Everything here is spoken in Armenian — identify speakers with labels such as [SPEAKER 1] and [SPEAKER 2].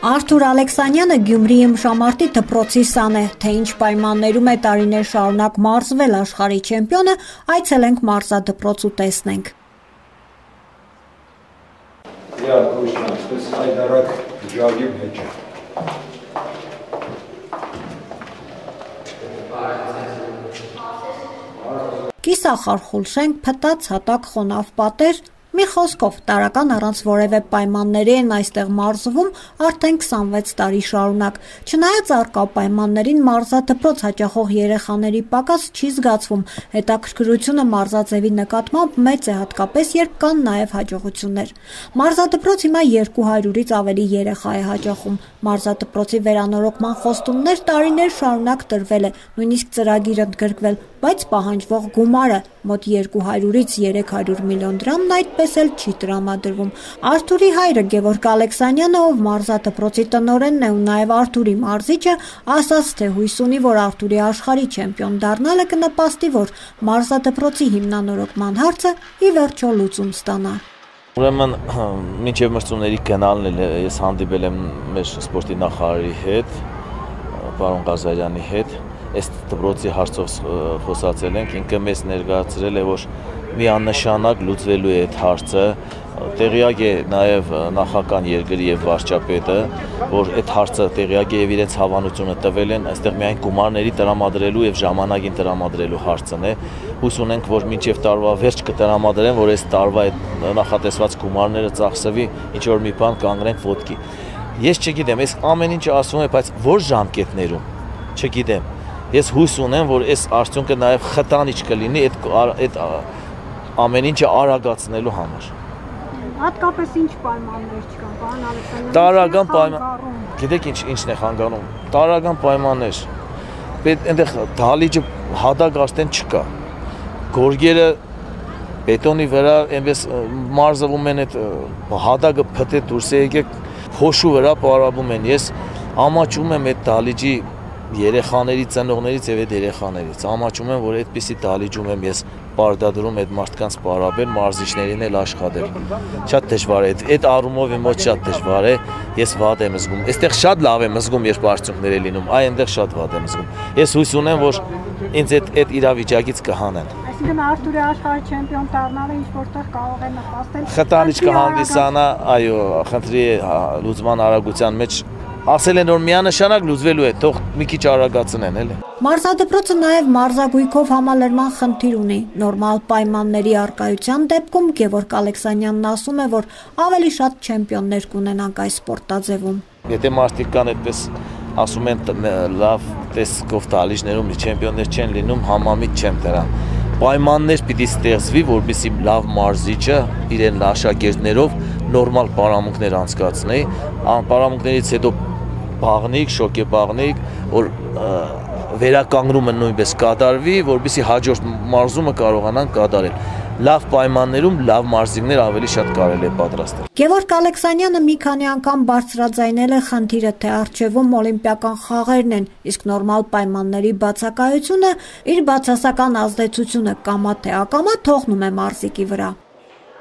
[SPEAKER 1] Արթուր Ալեքսանյանը Գյումրիի Մշամարտի դպրոցի սան է, թե ինչ պայմաններում է տարիներ շարունակ մարզվել աշխարհի չեմպիոնը, այցելենք մարզադպրոց ու տեսնենք։ Կիսախարխուլ շենք, փտած հատակ խոնավ պատեր, մի խոսքով տարական առանց որևէ պայմանների են այստեղ մարզվում արդեն 26 տարի շարունակ։ Չնայած առկա պայմաններին մարզադպրոց հաճախող երեխաների պակաս չի զգացվում, հետաքրքրությունը մարզաձևի նկատմամբ մեծ է, հատկապես երբ կան նաև հաջողություններ։ Մարզադպրոց հիմա 200-ից ավելի երեխա է հաճախում։ Մարզադպրոցի վերանորոգման խոստումներ տարիներ շարունակ տրվել է, նույնիսկ ծրագիր ընդգրկվել, բայց պահանջվող գումարը մոտ 200-ից 300 միլիոն դրամն այդպես էլ չի տրամադրվում։ Արթուրի հայրը Գևորգ Ալեքսանյանը, ով մարզադպրոցի տնօրենն է ու նաև Արթուրի մարզիչը, ասաց, թե հույս ունի, որ Արթուրի աշխարհի չեմպիոն դառնալը կնպաստի, որ մարզադպրոցի հիմնանորոգման հարցը ի վերջո լուծում ստանա։
[SPEAKER 2] Ուրեմն մինչև մրցումների գնալն ես հանդիպել եմ մեր սպորտի նախարարի հետ, պարոն Ղազարյանի հետ, այս դպրոցի հարցով խոսացել ենք, ինքը մեզ ներկայացրել է, որ միանշանակ լուծվելու է այդ հարցը, տեղյակ է նաև նախական երկրի եւ վարչապետը, որ այդ հարցը տեղյակ է եւ իրենց հավանությունը տվել են, այստեղ միայն գումարների տրամադրելու եւ ժամանակին տրամադրելու հարցն է։ Հույս ունենք, որ մինչև տարվա վերջ կտրամադրեն, որ այս տարվա այդ նախատեսված գումարները ծախսվի, ինչ որ մի բան կանգնենք ոտքի։ Ես չգիտեմ, այս ամեն ինչը ասում է, բայց որ ժամկետներում, չգիտեմ։ Ես հույս ունեմ, որ այս արդյունքը նաև խտանիչ կլինի այդ ամեն ինչը արագացնելու համար։
[SPEAKER 1] Հատկապես ինչ պայմաններ չկան, պարոն Ալեքսանյան։
[SPEAKER 2] Տարական պայման։ Գիտեք ինչն է խանգարում։ Տարական պայմաններ։ Այնտեղ դահլիճը հատակ արդեն չկա։ Գորգերը բետոնի վրա այնպես մարզվում են, այդ հատակը փտե դուրս է եկել, փոշու վրա պարապում են։ Ես ամաչում եմ այդ դահլիճի երեխաների ծնողներից եւ այդ երեխաներից ամաչում եմ, որ այդպիսի դահլիճում եմ ես պարտադրում այդ մարդկանց պարապել, մարզիչներին էլ աշխատել։ Շատ դժվար է, այդ առումով իմ մոտ շատ դժվար է, ես վատ եմ զգում։ Այստեղ շատ լավ եմ զգում, երբ արդյունքներ է լինում, այնտեղ շատ վատ եմ զգում։ Ես հույս ունեմ, որ ինձ այդ իրավիճակից կհանեն։
[SPEAKER 1] Այսինքն Արթուրի աշխարհի չեմպիոն դառնալը ինչ որտեղ կարող է նպաստել։
[SPEAKER 2] Խտանիչ կհանդիսանա, այո, խնդրի լուծման արագության մեջ ասել են, որ միանշանակ լուծվելու է, թող մի քիչ արագացնեն, էլի։
[SPEAKER 1] Մարզադպրոցը նաև մարզագույքով համալրման խնդիր ունի։ Նորմալ պայմանների առկայության դեպքում Գևորգ Ալեքսանյանն ասում է, որ ավելի շատ չեմպիոններ կունենանք այս սպորտաձևում։
[SPEAKER 2] Եթե մարդիկ կան այդպես ասում են լավ տեսքով դահլիճներում չեմպիոններ չեն լինում, համամիտ չեմ դրան։ Պայմաններ պիտի ստեղծվի, որպեսզի լավ մարզիչը իրեն աշակերտներով նորմալ պարամունքներ անցկացնի, պարամունքներից հետո բաղնիկ, շոկեբաղնիկ, որ վերականգնումը նույնպես կատարվի, որպեսզի հաջորդ մարզումը կարողանան կատարել։ Լավ պայմաններում լավ մարզիկներ ավելի շատ կարելի է պատրաստել։
[SPEAKER 1] Գևորգ Ալեքսանյանը մի քանի անգամ բարձրաձայնել է խնդիրը, թե առջևում օլիմպիական խաղերն են, իսկ նորմալ պայմանների բացակայությունը իր բացասական ազդեցությունը կամա թե ակամա թողնում է մարզիկի վրա։